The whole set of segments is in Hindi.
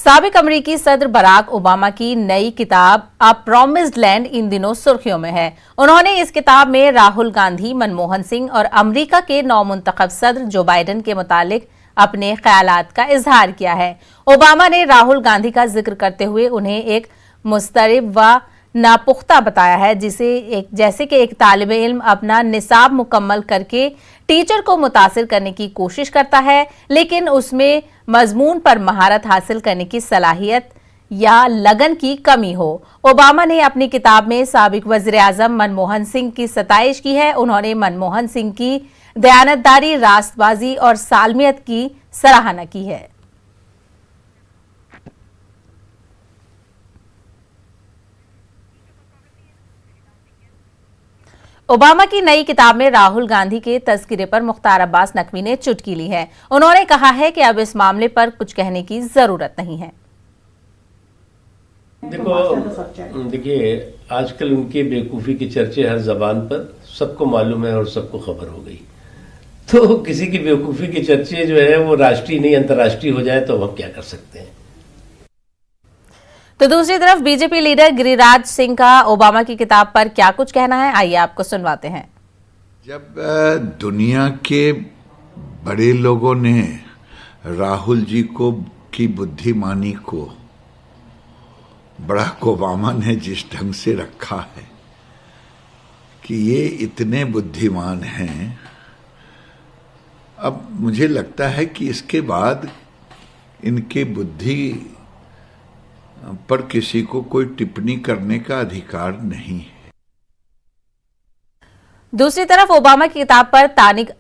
साबिक अमेरिकी सदर बराक ओबामा की नई किताब अ प्रॉमिस्ड लैंड इन दिनों सुर्खियों में है। उन्होंने इस किताब में राहुल गांधी, मनमोहन सिंह और अमेरिका के नौमुंतखब सदर जो बाइडेन के मुतालिक अपने ख्यालात का इजहार किया है। ओबामा ने राहुल गांधी का जिक्र करते हुए उन्हें एक मुस्तरिब व नापुख्ता बताया है, जैसे कि एक तालिब इल्म अपना निसाब मुकम्मल करके टीचर को मुतासिर करने की कोशिश करता है, लेकिन उसमें मजमून पर महारत हासिल करने की सलाहियत या लगन की कमी हो। ओबामा ने अपनी किताब में साबिक वज़ीर आज़म मनमोहन सिंह की सताइश की है। उन्होंने मनमोहन सिंह की दयानतदारी, रास्तबाजी और सालमियत की सराहना की है। ओबामा की नई किताब में राहुल गांधी के तज़किरे पर मुख्तार अब्बास नकवी ने चुटकी ली है। उन्होंने कहा है कि अब इस मामले पर कुछ कहने की जरूरत नहीं है। देखिए, आजकल उनके बेवकूफ़ी के चर्चे हर जबान पर सबको मालूम है और सबको खबर हो गई। तो किसी की बेवकूफ़ी के चर्चे जो है वो राष्ट्रीय नहीं अंतर्राष्ट्रीय हो जाए तो हम क्या कर सकते हैं। तो दूसरी तरफ बीजेपी लीडर गिरिराज सिंह का ओबामा की किताब पर क्या कुछ कहना है, आइए आपको सुनवाते हैं। जब दुनिया के बड़े लोगों ने राहुल जी की बुद्धिमानी को बराक ओबामा ने जिस ढंग से रखा है कि ये इतने बुद्धिमान हैं, अब मुझे लगता है कि इसके बाद इनके बुद्धि पर किसी को कोई टिप्पणी करने का अधिकार नहीं है। दूसरी तरफ ओबामा की किताब पर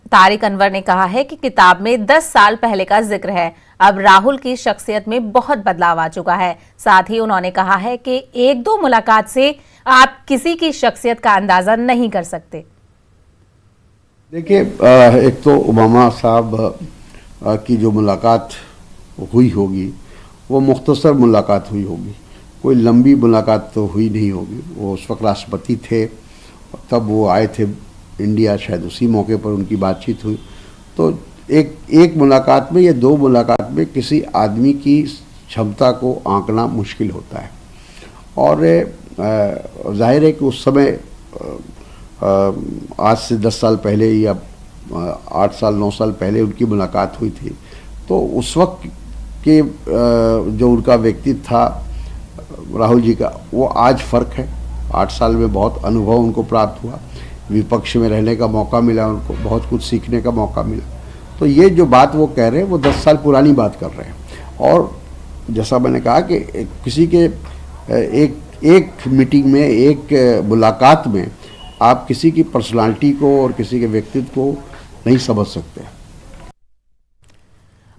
तारिक अनवर ने कहा है कि किताब में 10 साल पहले का जिक्र है। अब राहुल की शख्सियत में बहुत बदलाव आ चुका है। साथ ही उन्होंने कहा है कि एक दो मुलाकात से आप किसी की शख्सियत का अंदाजा नहीं कर सकते। देखिए, एक तो ओबामा साहब की जो मुलाकात हुई होगी वो मुख्तसर मुलाकात हुई होगी, कोई लंबी मुलाकात तो हुई नहीं होगी। वो उस वक्त राष्ट्रपति थे, तब वो आए थे इंडिया, शायद उसी मौके पर उनकी बातचीत हुई। तो एक मुलाकात में या दो मुलाकात में किसी आदमी की क्षमता को आंकना मुश्किल होता है। और जाहिर है कि उस समय आज से 10 साल पहले या 8 साल 9 साल पहले उनकी मुलाकात हुई थी, तो उस वक्त कि जो उनका व्यक्तित्व था राहुल जी का, वो आज फ़र्क है। 8 साल में बहुत अनुभव उनको प्राप्त हुआ, विपक्ष में रहने का मौका मिला, उनको बहुत कुछ सीखने का मौका मिला। तो ये जो बात वो कह रहे हैं वो 10 साल पुरानी बात कर रहे हैं। और जैसा मैंने कहा कि किसी के एक मीटिंग में, एक मुलाकात में आप किसी की पर्सनालिटी को और किसी के व्यक्तित्व को नहीं समझ सकते।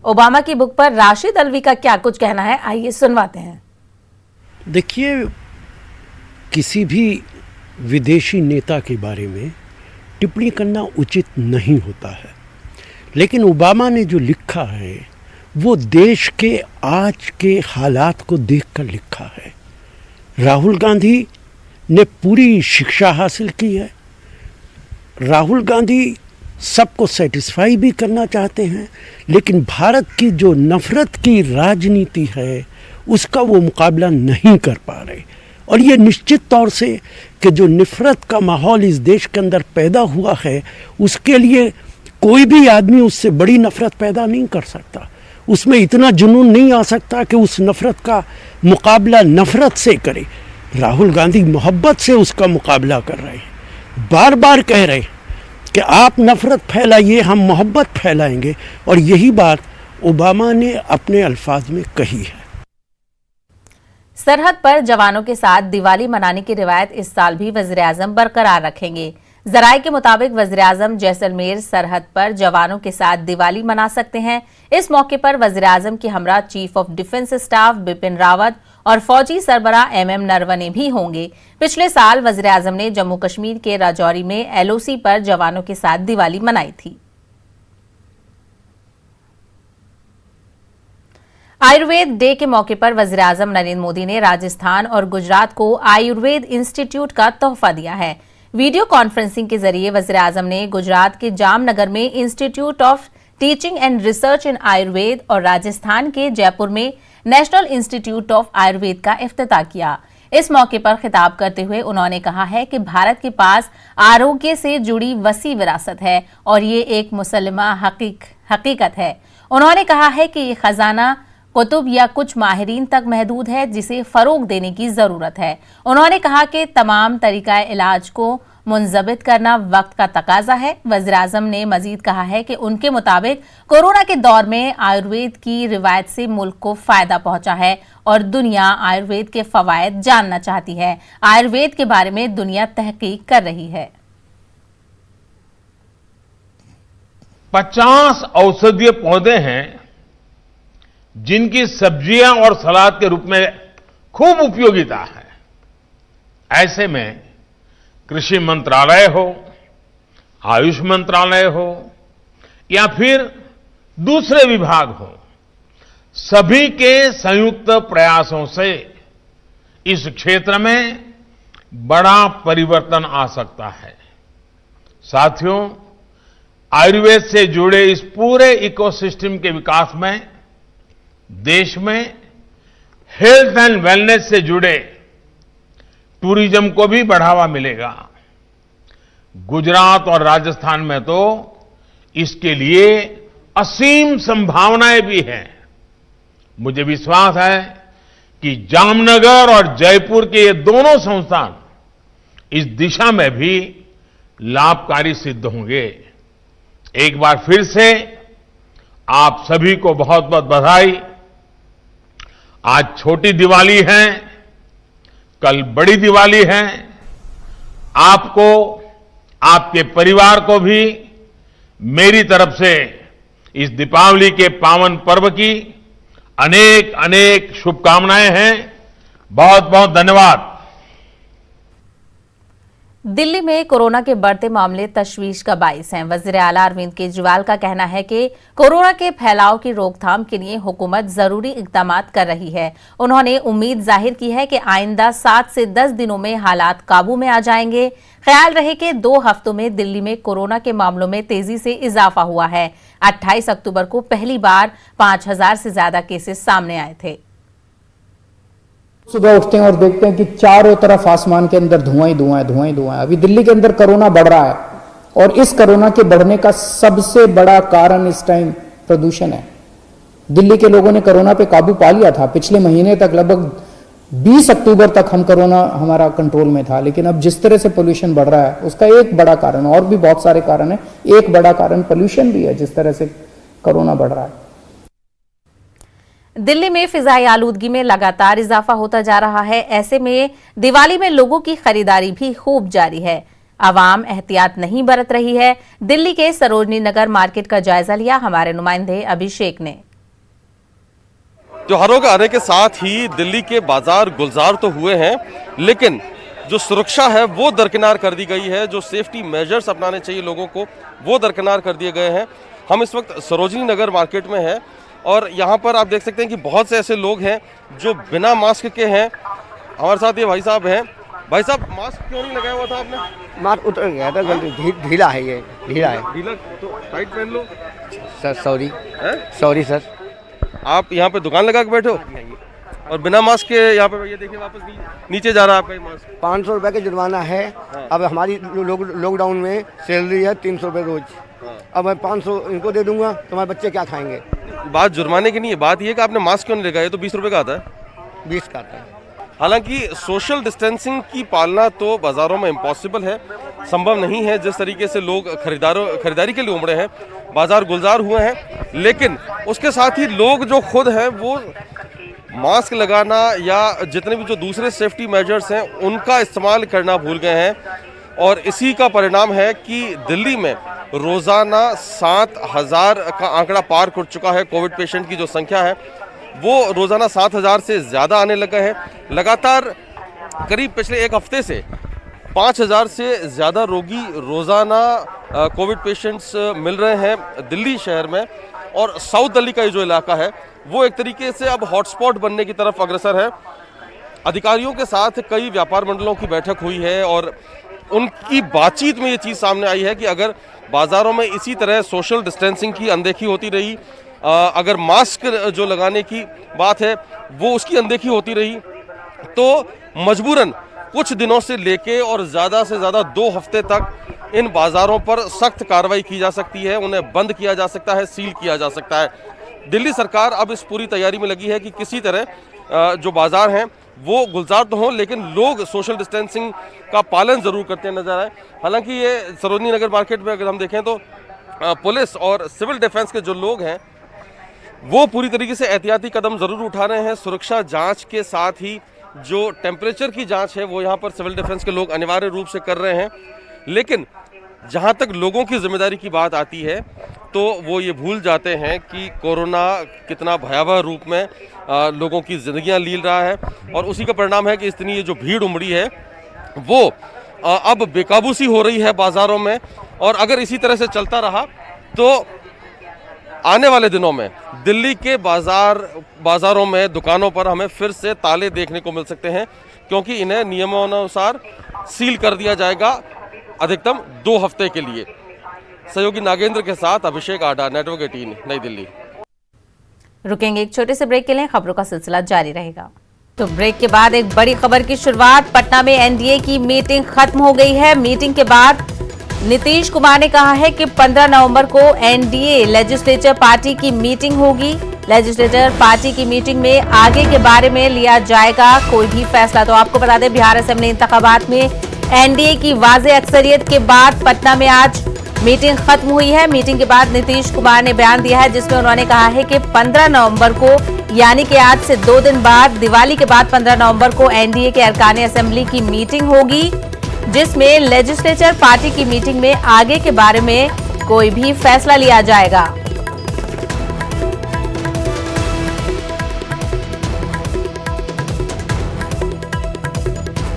ओबामा की बुक पर राशिद अलवी का क्या कुछ कहना है, आइए सुनवाते हैं। देखिए, किसी भी विदेशी नेता के बारे में टिप्पणी करना उचित नहीं होता है, लेकिन ओबामा ने जो लिखा है वो देश के आज के हालात को देखकर लिखा है। राहुल गांधी ने पूरी शिक्षा हासिल की है। राहुल गांधी सबको सेटिस्फाई भी करना चाहते हैं, लेकिन भारत की जो नफ़रत की राजनीति है उसका वो मुकाबला नहीं कर पा रहे। और ये निश्चित तौर से कि जो नफ़रत का माहौल इस देश के अंदर पैदा हुआ है, उसके लिए कोई भी आदमी उससे बड़ी नफ़रत पैदा नहीं कर सकता। उसमें इतना जुनून नहीं आ सकता कि उस नफ़रत का मुकाबला नफ़रत से करे। राहुल गांधी मोहब्बत से उसका मुकाबला कर रहे हैं, बार बार कह रहे हैं कि आप नफ़रत फैलाइए, हम मोहब्बत फैलाएंगे। और यही बात ओबामा ने अपने अल्फाज में कही है। सरहद पर जवानों के साथ दिवाली मनाने की रिवायत इस साल भी वज़ीर आज़म बरकरार रखेंगे। जराये के मुताबिक वज़ीर आज़म जैसलमेर सरहद पर जवानों के साथ दिवाली मना सकते हैं। इस मौके पर वज़ीर आज़म के हमरा chief of defence staff Bipin Rawat और फौजी सरबराह MM नरवणे भी होंगे। पिछले साल वज़ीर आज़म ने जम्मू कश्मीर के राजौरी में LOC पर जवानों के साथ दिवाली मनाई थी। आयुर्वेद डे के मौके पर वज़ीर आज़म नरेंद्र मोदी ने राजस्थान और गुजरात को आयुर्वेद इंस्टीट्यूट का तोहफा दिया है। वीडियो कॉन्फ्रेंसिंग के जरिए वज़ीर आज़म ने गुजरात के जामनगर में institute of teaching and research इन आयुर्वेद और राजस्थान के जयपुर में नेशनल इंस्टीट्यूट ऑफ आयुर्वेद का इफ्तिताह किया। इस मौके पर खिताब करते हुए उन्होंने कहा है कि भारत के पास आरोग्य से जुड़ी वसी विरासत है और ये एक मुसल्लमा हकीकत है। उन्होंने कहा है कि ये खजाना कुतुब या कुछ माहिरीन तक महदूद है, जिसे फरोग देने की जरूरत है। उन्होंने कहा कि तमाम तरीका इलाज को मुंजबित करना वक्त का तकाजा है। वज़ीर-ए-आज़म ने मजीद कहा है कि उनके मुताबिक कोरोना के दौर में आयुर्वेद की रिवायत से मुल्क को फायदा पहुंचा है और दुनिया आयुर्वेद के फवायद जानना चाहती है। आयुर्वेद के बारे में दुनिया तहकीक कर रही है। 50 औषधीय पौधे हैं जिनकी सब्जियां और सलाद के रूप में खूब उपयोगिता है। ऐसे में कृषि मंत्रालय हो, आयुष मंत्रालय हो या फिर दूसरे विभाग हो, सभी के संयुक्त प्रयासों से इस क्षेत्र में बड़ा परिवर्तन आ सकता है। साथियों, आयुर्वेद से जुड़े इस पूरे इकोसिस्टम के विकास में देश में हेल्थ एंड वेलनेस से जुड़े टूरिज्म को भी बढ़ावा मिलेगा। गुजरात और राजस्थान में तो इसके लिए असीम संभावनाएं भी हैं। मुझे विश्वास है कि जामनगर और जयपुर के ये दोनों संस्थान इस दिशा में भी लाभकारी सिद्ध होंगे। एक बार फिर से आप सभी को बहुत बहुत बधाई। आज छोटी दिवाली है, कल बड़ी दिवाली है। आपको, आपके परिवार को भी मेरी तरफ से इस दीपावली के पावन पर्व की अनेक अनेक शुभकामनाएं हैं। बहुत बहुत धन्यवाद। दिल्ली में कोरोना के बढ़ते मामले तशवीश का बाइस हैं। वज़ीर आला अरविंद केजरीवाल का कहना है कि कोरोना के फैलाव की रोकथाम के लिए हुकूमत जरूरी इक़दामात कर रही है। उन्होंने उम्मीद जाहिर की है कि आइंदा 7 से 10 दिनों में हालात काबू में आ जाएंगे। ख्याल रहे कि 2 हफ्तों में दिल्ली में कोरोना के मामलों में तेजी से इजाफा हुआ है। 28 अक्टूबर को पहली बार 5000 से ज्यादा केसेस सामने आए थे। सुबह उठते हैं और देखते हैं कि चारों तरफ आसमान के अंदर धुआं ही धुआं है, धुआं ही धुआं है। अभी दिल्ली के अंदर कोरोना बढ़ रहा है और इस कोरोना के बढ़ने का सबसे बड़ा कारण इस टाइम प्रदूषण है। दिल्ली के लोगों ने कोरोना पे काबू पा लिया था। पिछले महीने तक लगभग 20 अक्टूबर तक हम कोरोना हमारा कंट्रोल में था, लेकिन अब जिस तरह से पोल्यूशन बढ़ रहा है उसका एक बड़ा कारण, और भी बहुत सारे कारण है, एक बड़ा कारण पोल्यूशन भी है। जिस तरह से कोरोना बढ़ रहा है, दिल्ली में फिजाई आलूदगी में लगातार इजाफा होता जा रहा है। ऐसे में दिवाली में लोगों की खरीदारी भी खूब जारी है। आवाम एहतियात नहीं बरत रही है। दिल्ली के सरोजनी नगर मार्केट का जायजा लिया हमारे नुमाइंदे अभिषेक ने। त्योहारों के आने के साथ ही दिल्ली के बाजार गुलजार तो हुए हैं, लेकिन जो सुरक्षा है वो दरकिनार कर दी गई है। जो सेफ्टी मेजर्स अपनाने चाहिए लोगों को वो दरकिनार कर दिए गए हैं। हम इस वक्त सरोजनी नगर मार्केट में हैं और यहाँ पर आप देख सकते हैं कि बहुत से ऐसे लोग हैं जो बिना मास्क के हैं। हमारे साथ ये भाई साहब हैं। भाई साहब, मास्क क्यों नहीं लगाया हुआ था आपने? मास्क उतर गया था, गलती ढीला है, ये ढीला है। ढीला तो टाइट पहन लो सर। Sorry sir. आप यहाँ पे दुकान लगा के बैठे हो और बिना मास्क के यहाँ पे, ये देखिए वापस नीचे जा रहा है आपका ये मास्क। 500 रुपये का जुर्माना है। अब हमारी लॉकडाउन में सैलरी है 300 रुपये रोज। अब मैं 500 इनको दे दूंगा तो हमारे बच्चे क्या खाएंगे? बात जुर्माने की नहीं है, बात यह है कि आपने मास्क क्यों नहीं लगाया? तो 20 रुपये का आता है। 20 का आता है। हालांकि सोशल डिस्टेंसिंग की पालना तो बाजारों में इम्पॉसिबल है, संभव नहीं है। जिस तरीके से लोग खरीदारी के लिए उमड़े हैं, बाजार गुलजार हुए हैं, लेकिन उसके साथ ही लोग जो खुद हैं वो मास्क लगाना या जितने भी जो दूसरे सेफ्टी मेजर्स हैं उनका इस्तेमाल करना भूल गए हैं। और इसी का परिणाम है कि दिल्ली में रोजाना 7000 का आंकड़ा पार कर चुका है। कोविड पेशेंट की जो संख्या है वो रोजाना 7000 से ज़्यादा आने लगा है। लगातार करीब पिछले एक हफ्ते से 5000 से ज़्यादा रोगी रोजाना कोविड पेशेंट्स मिल रहे हैं दिल्ली शहर में। और साउथ दिल्ली का ये जो इलाका है वो एक तरीके से अब हॉटस्पॉट बनने की तरफ अग्रसर है। अधिकारियों के साथ कई व्यापार मंडलों की बैठक हुई है और उनकी बातचीत में ये चीज़ सामने आई है कि अगर बाज़ारों में इसी तरह सोशल डिस्टेंसिंग की अनदेखी होती रही, अगर मास्क जो लगाने की बात है वो उसकी अनदेखी होती रही तो मजबूरन कुछ दिनों से लेके और ज़्यादा से ज़्यादा 2 हफ्ते तक इन बाज़ारों पर सख्त कार्रवाई की जा सकती है, उन्हें बंद किया जा सकता है, सील किया जा सकता है। दिल्ली सरकार अब इस पूरी तैयारी में लगी है कि किसी तरह जो बाज़ार हैं वो गुलजार तो हों लेकिन लोग सोशल डिस्टेंसिंग का पालन ज़रूर करते नजर आए। हालांकि ये सरोजनी नगर मार्केट में अगर हम देखें तो पुलिस और सिविल डिफेंस के जो लोग हैं वो पूरी तरीके से एहतियाती कदम ज़रूर उठा रहे हैं। सुरक्षा जांच के साथ ही जो टेम्परेचर की जांच है वो यहाँ पर सिविल डिफेंस के लोग अनिवार्य रूप से कर रहे हैं। लेकिन जहाँ तक लोगों की जिम्मेदारी की बात आती है तो वो ये भूल जाते हैं कि कोरोना कितना भयावह रूप में लोगों की ज़िंदगियाँ लील रहा है और उसी का परिणाम है कि इतनी ये जो भीड़ उमड़ी है वो अब बेकाबू सी हो रही है बाज़ारों में। और अगर इसी तरह से चलता रहा तो आने वाले दिनों में दिल्ली के बाज़ारों में दुकानों पर हमें फिर से ताले देखने को मिल सकते हैं, क्योंकि इन्हें नियमानुसार सील कर दिया जाएगा अधिकतम 2 हफ्ते के लिए। सहयोगी नागेंद्र के साथ अभिषेक आडा, नेटवर्क 18, नई दिल्ली। रुकेंगे एक छोटे से ब्रेक के लिए, खबरों का सिलसिला जारी रहेगा। तो ब्रेक के बाद एक बड़ी खबर की शुरुआत। पटना में एनडीए की मीटिंग खत्म हो गई है। मीटिंग के बाद नीतीश कुमार ने कहा है कि 15 नवंबर को एनडीए लेजिस्लेचर पार्टी की मीटिंग होगी। लेजिस्लेचर पार्टी की मीटिंग में आगे के बारे में लिया जाएगा कोई भी फैसला। तो आपको बता दें, बिहार असेंबली इंतखाबात में एनडीए की वाज़ेह अक्सरियत के बाद पटना में आज मीटिंग खत्म हुई है। मीटिंग के बाद नीतीश कुमार ने बयान दिया है जिसमें उन्होंने कहा है कि 15 नवंबर को यानी कि आज से 2 दिन बाद, दिवाली के बाद 15 नवंबर को एनडीए के अरकान असेंबली की मीटिंग होगी, जिसमें लेजिस्लेचर पार्टी की मीटिंग में आगे के बारे में कोई भी फैसला लिया जाएगा।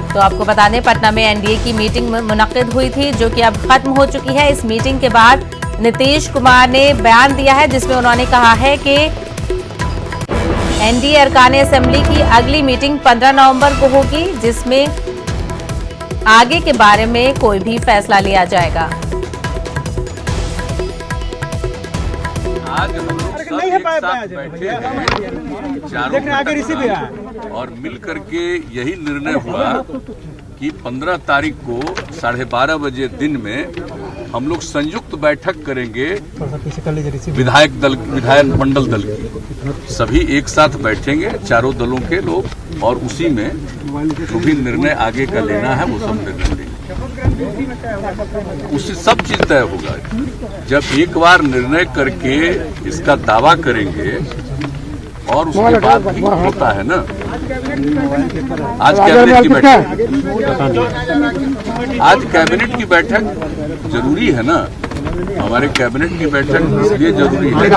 तो आपको बता दें, पटना में एनडीए की मीटिंग मुनक्किद हुई थी जो कि अब खत्म हो चुकी है। इस मीटिंग के बाद नीतीश कुमार ने बयान दिया है जिसमें उन्होंने कहा है कि एनडीए अरकान असेंबली की अगली मीटिंग 15 नवंबर को होगी, जिसमें आगे के बारे में कोई भी फैसला लिया जाएगा। आज हम लोग सब एक साथ बैठे हैं, चारों घटक और मिलकर के यही निर्णय हुआ कि 15 तारीख को 12:30 बजे दिन में हम लोग संयुक्त बैठक करेंगे विधायक मंडल दल की। सभी एक साथ बैठेंगे, चारों दलों के लोग, और उसी में जो भी निर्णय आगे का लेना है वो सब निर्णय लेंगे। उससे सब चीज तय होगा। जब एक बार निर्णय करके इसका दावा करेंगे और उसके बाद भी होता है ना। आज कैबिनेट की बैठक, आज कैबिनेट की बैठक जरूरी है ना। हमारे कैबिनेट की बैठक इसलिए जरूरी है कि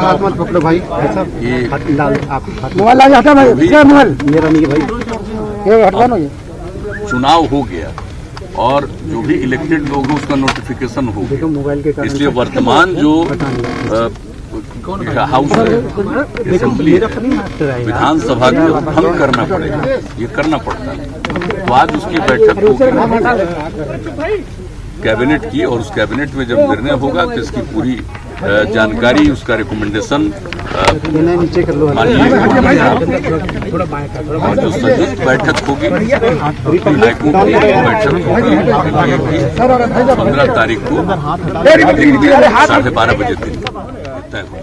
चुनाव हो गया और जो भी इलेक्टेड लोग हैं उसका नोटिफिकेशन हो गया। इसलिए वर्तमान जो हाउस है, असेंबली है, विधानसभा को भंग करना पड़ेगा, ये करना पड़ता है। तो आज उसकी बैठक होगी कैबिनेट की, और उस कैबिनेट में जब निर्णय होगा तो इसकी पूरी जानकारी, उसका रिकमेंडेशन और जो संयुक्त बैठक होगी विधायकों की बैठक होगी 15 तारीख को 12:30 बजे दिन तय हो।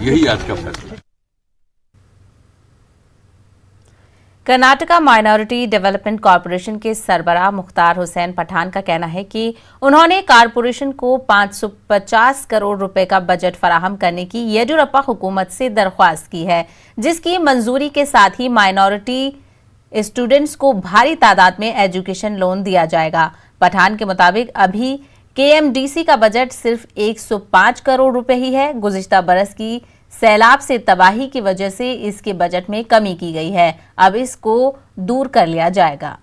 यही आज का फैसला। कर्नाटका माइनॉरिटी डेवलपमेंट कॉरपोरेशन के सरबराह मुख्तार हुसैन पठान का कहना है कि उन्होंने कॉरपोरेशन को 550 करोड़ रुपए का बजट फराहम करने की येडियुरप्पा हुकूमत से दरख्वास्त की है, जिसकी मंजूरी के साथ ही माइनॉरिटी स्टूडेंट्स को भारी तादाद में एजुकेशन लोन दिया जाएगा। पठान के मुताबिक अभी केएमडीसी का बजट सिर्फ 105 करोड़ रुपए ही है। गुज़िश्ता बरस की सैलाब से तबाही की वजह से इसके बजट में कमी की गई है। अब इसको दूर कर लिया जाएगा।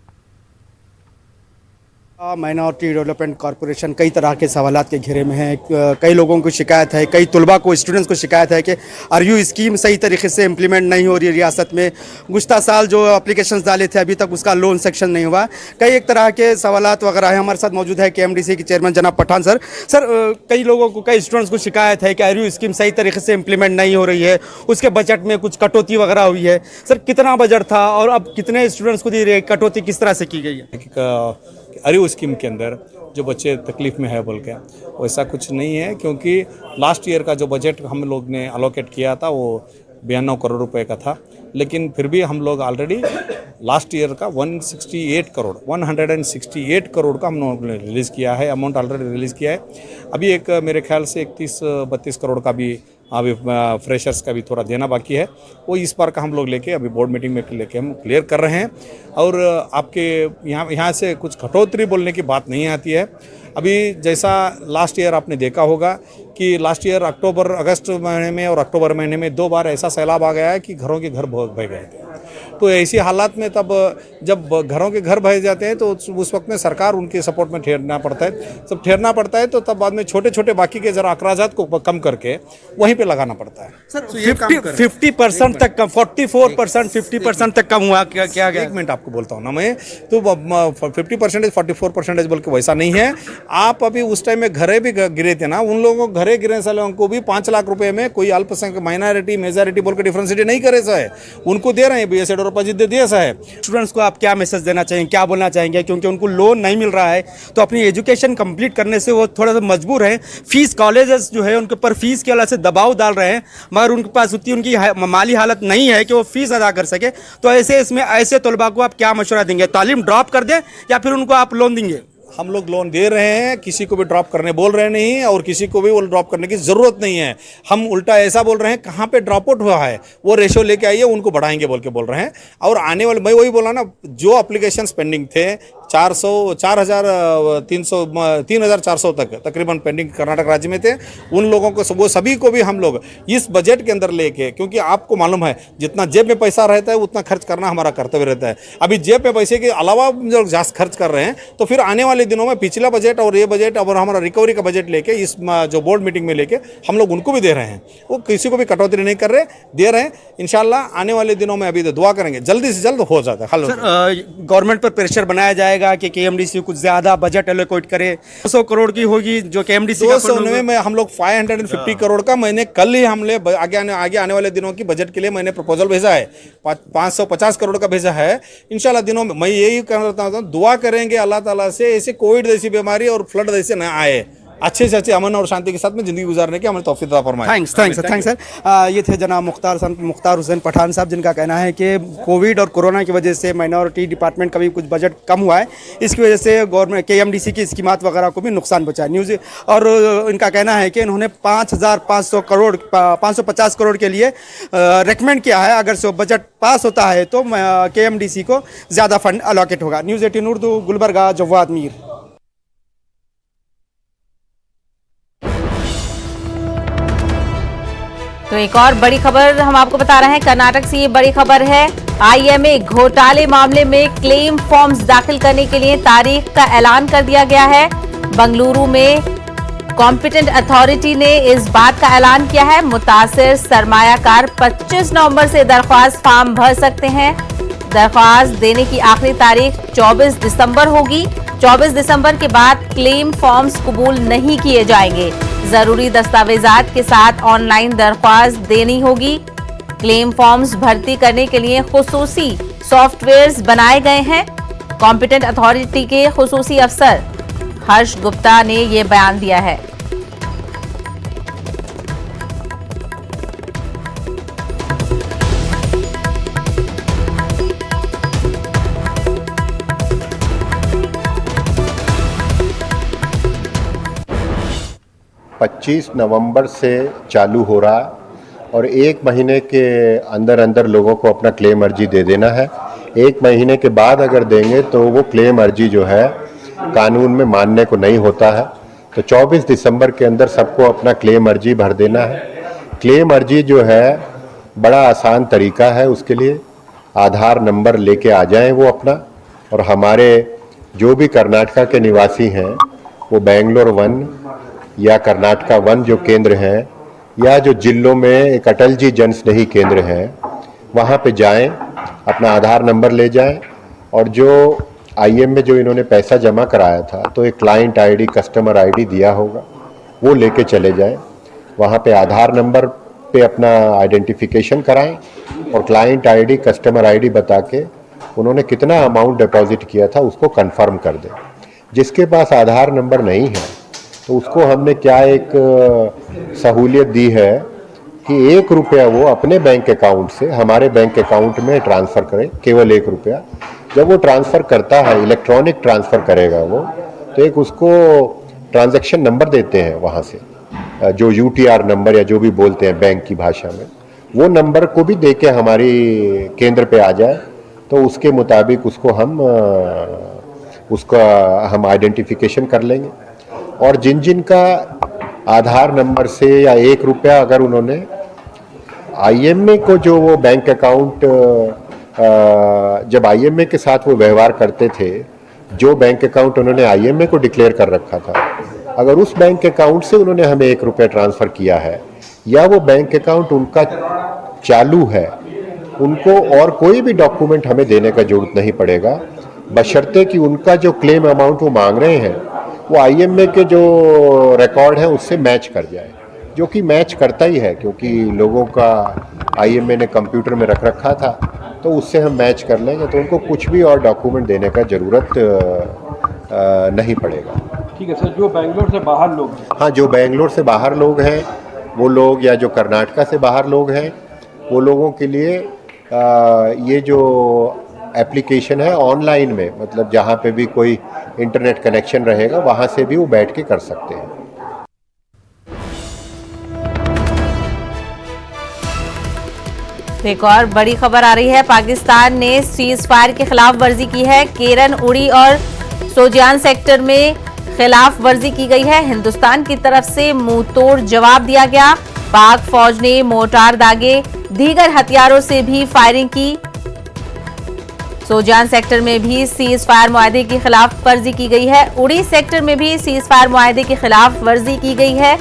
माइनॉरिटी डेवलपमेंट कॉरपोरेशन कई तरह के सवालात के घेरे में है। कई लोगों को शिकायत है, कई तलबा को, स्टूडेंट्स को शिकायत है कि आरयू स्कीम सही तरीके से इम्प्लीमेंट नहीं हो रही है रियासत में। गुज़श्ता साल जो एप्लीकेशंस डाले थे अभी तक उसका लोन सेक्शन नहीं हुआ। कई एक तरह के सवालात वगैरह है। हमारे साथ मौजूद है KMDC के चेयरमैन जनाब पठान सर। सर, कई लोगों को, कई स्टूडेंट्स को शिकायत है कि आरयू स्कीम सही तरीके से इम्प्लीमेंट नहीं हो रही है, उसके बजट में कुछ कटौती वगैरह हुई है। सर, कितना बजट था और अब कितने स्टूडेंट्स को दी रही है, कटौती किस तरह से की गई है? आरयू स्कीम के अंदर जो बच्चे तकलीफ में है बोल के वैसा कुछ नहीं है, क्योंकि लास्ट ईयर का जो बजट हम लोग ने अलोकेट किया था वो 92 करोड़ रुपए का था, लेकिन फिर भी हम लोग ऑलरेडी लास्ट ईयर का 168 करोड़ का हम लोग ने रिलीज़ किया है, अमाउंट ऑलरेडी रिलीज़ किया है। अभी एक मेरे ख्याल से 31-32 करोड़ का भी अभी फ्रेशर्स का भी थोड़ा देना बाकी है, वो इस बार का हम लोग लेके अभी बोर्ड मीटिंग में लेके हम क्लियर कर रहे हैं। और आपके यहाँ से कुछ कटौती बोलने की बात नहीं आती है। अभी जैसा लास्ट ईयर आपने देखा होगा कि लास्ट ईयर अगस्त महीने में और अक्टूबर महीने में 2 बार ऐसा सैलाब आ गया है कि घरों के घर बह गए थे। तो ऐसी हालात में तब जब घरों के घर बह जाते हैं तो उस वक्त में सरकार उनके सपोर्ट में ठहरना पड़ता है। तो तब बाद में छोटे छोटे बाकी के जरा अखराजात को कम करके वहीं पे लगाना पड़ता है। सर, 50% तक कम, 44%, 50% तक कम हुआ क्या गया? एक मिनट आपको बोलता हूँ ना मैं, तो 50%, 44% बोल के वैसा नहीं है। आप अभी उस टाइम में घरे भी गिरे थे ना, उन लोगों को घरे गिरने वाले को भी 5 लाख रुपए में कोई अल्पसंख्यक माइनॉरिटी मेजॉरिटी बोल के डिफरेंशिएट नहीं करे सा है, उनको दे रहे हैं BS दिया सा है। स्टूडेंट्स को आप क्या मैसेज देना चाहेंगे, क्या बोलना चाहेंगे? क्योंकि उनको लोन नहीं मिल रहा है तो अपनी एजुकेशन कंप्लीट करने से वो थोड़ा सा मजबूर है। फीस, कॉलेजेस जो है उनके ऊपर फीस के वजह से दबाव डाल रहे हैं, मगर उनके पास उतनी उनकी माली हालत नहीं है कि वो फीस अदा कर सके। तो इसमें ऐसे तलबा को आप क्या मशवरा देंगे? तालीम ड्रॉप कर दें या फिर उनको आप लोन देंगे? हम लोग लोन दे रहे हैं, किसी को भी ड्रॉप करने बोल रहे नहीं, और किसी को भी वो ड्रॉप करने की ज़रूरत नहीं है। हम उल्टा ऐसा बोल रहे हैं, कहाँ पे ड्रॉप आउट हुआ है वो रेशो लेके आइए, उनको बढ़ाएंगे बोल के बोल रहे हैं। और आने वाले, मैं वही बोला ना, जो एप्लीकेशन पेंडिंग थे 3,400 तक तकरीबन पेंडिंग कर्नाटक राज्य में थे, उन लोगों को वो सभी को भी हम लोग इस बजट के अंदर लेके, क्योंकि आपको मालूम है जितना जेब में पैसा रहता है उतना खर्च करना हमारा कर्तव्य रहता है। अभी जेब में पैसे के अलावा जो जास्त खर्च कर रहे हैं, तो फिर आने वाले दिनों में पिछला बजट और ये बजट और हमारा रिकवरी का बजट लेके इस जो बोर्ड मीटिंग में लेके हम लोग उनको भी दे रहे हैं। वो किसी को भी कटौती नहीं कर रहे, दे रहे हैं। इंशाल्लाह आने वाले दिनों में अभी तो दुआ करेंगे जल्दी से जल्द हो जाता है। गवर्नमेंट पर प्रेशर बनाया जाएगा कि KMDC कुछ ज्यादा बजट एलोकेट करे। 200 करोड़ की होगी जो KMDC 209 में हम लोग 550 करोड़ का, मैंने कल ही हमने आगे आने वाले दिनों की बजट के लिए मैंने प्रपोजल भेजा है, 550 करोड़ का भेजा है। इंशाल्लाह दिनों में मैं यही करता हूँ, दुआ करेंगे अल्लाह ताला से ऐसे कोविड जैसी बीमारी और फ्लड जैसे न आए, अच्छे से अच्छे अमन और शांति के साथ में जिंदगी गुजारने की हमें तौफीक अता फरमाए। Thanks sir. ये थे जनाब मुख्तार हुसैन पठान साहब, जिनका कहना है कि कोविड और कोरोना की वजह से माइनॉरिटी डिपार्टमेंट का भी कुछ बजट कम हुआ है, इसकी वजह से गवर्नमेंट KMDC की स्कीमात वगैरह को भी नुकसान पहुंचा है। न्यूज़ और इनका कहना है कि इन्होंने 550 करोड़ के लिए रेकमेंड किया है। अगर से बजट पास होता है तो KMDC को ज़्यादा फंड अलॉकेट होगा। न्यूज़ 18 उर्दू, गुलबर्गा, जवाद मीर। तो एक और बड़ी खबर हम आपको बता रहे हैं, कर्नाटक से ये बड़ी खबर है। IMA घोटाले मामले में क्लेम फॉर्म्स दाखिल करने के लिए तारीख का ऐलान कर दिया गया है। बंगलुरु में कॉम्पिटेंट अथॉरिटी ने इस बात का ऐलान किया है, मुतासिर सरमायाकार 25 नवंबर से दरख्वास्त फॉर्म भर सकते हैं। दरख्वास्त देने की आखिरी तारीख 24 दिसंबर होगी। 24 दिसंबर के बाद क्लेम फॉर्म्स कबूल नहीं किए जाएंगे। जरूरी दस्तावेजात के साथ ऑनलाइन दरख्वास्त देनी होगी। क्लेम फॉर्म्स भर्ती करने के लिए खुसूसी सॉफ्टवेयर्स बनाए गए हैं। कॉम्पिटेंट अथॉरिटी के खुसूसी अफसर हर्ष गुप्ता ने ये बयान दिया है। पच्चीस नवंबर से चालू हो रहा है और 1 महीने के अंदर अंदर लोगों को अपना क्लेम अर्जी दे देना है। 1 महीने के बाद अगर देंगे तो वो क्लेम अर्जी जो है कानून में मानने को नहीं होता है। तो 24 दिसंबर के अंदर सबको अपना क्लेम अर्जी भर देना है। क्लेम अर्जी जो है बड़ा आसान तरीका है, उसके लिए आधार नंबर लेके आ जाएं वो अपना, और हमारे जो भी कर्नाटका के निवासी हैं वो बेंगलोर वन या कर्नाटका वन जो केंद्र हैं या जो जिलों में एक अटल जी जन स्नेही केंद्र है वहाँ पे जाएं, अपना आधार नंबर ले जाएं और जो आईएम में जो इन्होंने पैसा जमा कराया था तो एक क्लाइंट आईडी कस्टमर आईडी दिया होगा, वो लेके चले जाएं। वहाँ पे आधार नंबर पे अपना आइडेंटिफिकेशन कराएं और क्लाइंट आईडी कस्टमर आईडी बता के उन्होंने कितना अमाउंट डिपॉजिट किया था उसको कंफर्म कर दें। जिसके पास आधार नंबर नहीं है तो उसको हमने क्या एक सहूलियत दी है कि 1 रुपया वो अपने बैंक अकाउंट से हमारे बैंक अकाउंट में ट्रांसफ़र करे, केवल 1 रुपया। जब वो ट्रांसफ़र करता है, इलेक्ट्रॉनिक ट्रांसफ़र करेगा वो, तो एक उसको ट्रांजैक्शन नंबर देते हैं वहाँ से, जो यूटीआर नंबर या जो भी बोलते हैं बैंक की भाषा में, वो नंबर को भी दे के हमारी केंद्र पे आ जाए तो उसके मुताबिक उसको हम आइडेंटिफिकेशन कर लेंगे। और जिन जिन का आधार नंबर से या 1 रुपया अगर उन्होंने आईएमए को जो वो बैंक अकाउंट जब आईएमए के साथ वो व्यवहार करते थे, जो बैंक अकाउंट उन्होंने आईएमए को डिक्लेयर कर रखा था, अगर उस बैंक अकाउंट से उन्होंने हमें 1 रुपया ट्रांसफ़र किया है या वो बैंक अकाउंट उनका चालू है, उनको और कोई भी डॉक्यूमेंट हमें देने का जरूरत नहीं पड़ेगा, बशर्ते कि उनका जो क्लेम अमाउंट वो मांग रहे हैं वो आईएमए के जो रिकॉर्ड है उससे मैच कर जाए, जो कि मैच करता ही है क्योंकि लोगों का आईएमए ने कंप्यूटर में रख रखा था, तो उससे हम मैच कर लेंगे, तो उनको कुछ भी और डॉक्यूमेंट देने का ज़रूरत नहीं पड़ेगा। ठीक है सर। जो बेंगलोर से बाहर लोग हैं, हाँ, जो बेंगलोर से बाहर लोग हैं वो लोग, या जो कर्नाटका से बाहर लोग हैं वो लोगों के लिए ये जो एप्लीकेशन है ऑनलाइन में, मतलब जहाँ पे भी कोई इंटरनेट कनेक्शन रहेगा वहाँ से भी वो बैठ के कर सकते हैं। एक और बड़ी खबर आ रही है। पाकिस्तान ने सीज फायर की खिलाफ वर्जी की है। केरन, उड़ी और सोजियान सेक्टर में खिलाफ वर्जी की गई है। हिंदुस्तान की तरफ से मुंह तोड़ जवाब दिया गया। पाक फौज ने मोर्टार दागे, दीगर हथियारों से भी फायरिंग की। सोजियान सेक्टर में भी सीज फायर मुआहदे की खिलाफ वर्जी की गई है। उड़ी सेक्टर में भी सीज फायर मुआहदे की खिलाफ वर्जी की गई है।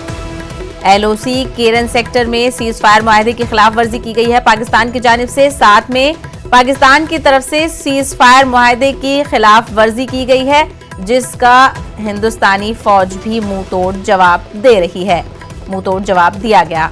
एलओसी केरन सेक्टर में सीज फायर मुआहदे की खिलाफ वर्जी की गई है पाकिस्तान की जानिब से। साथ में पाकिस्तान की तरफ से सीज फायर मुआहदे की खिलाफ वर्जी की गई है, जिसका हिंदुस्तानी फौज भी मुंह तोड़ जवाब दे रही है। मुंह तोड़ जवाब दिया गया।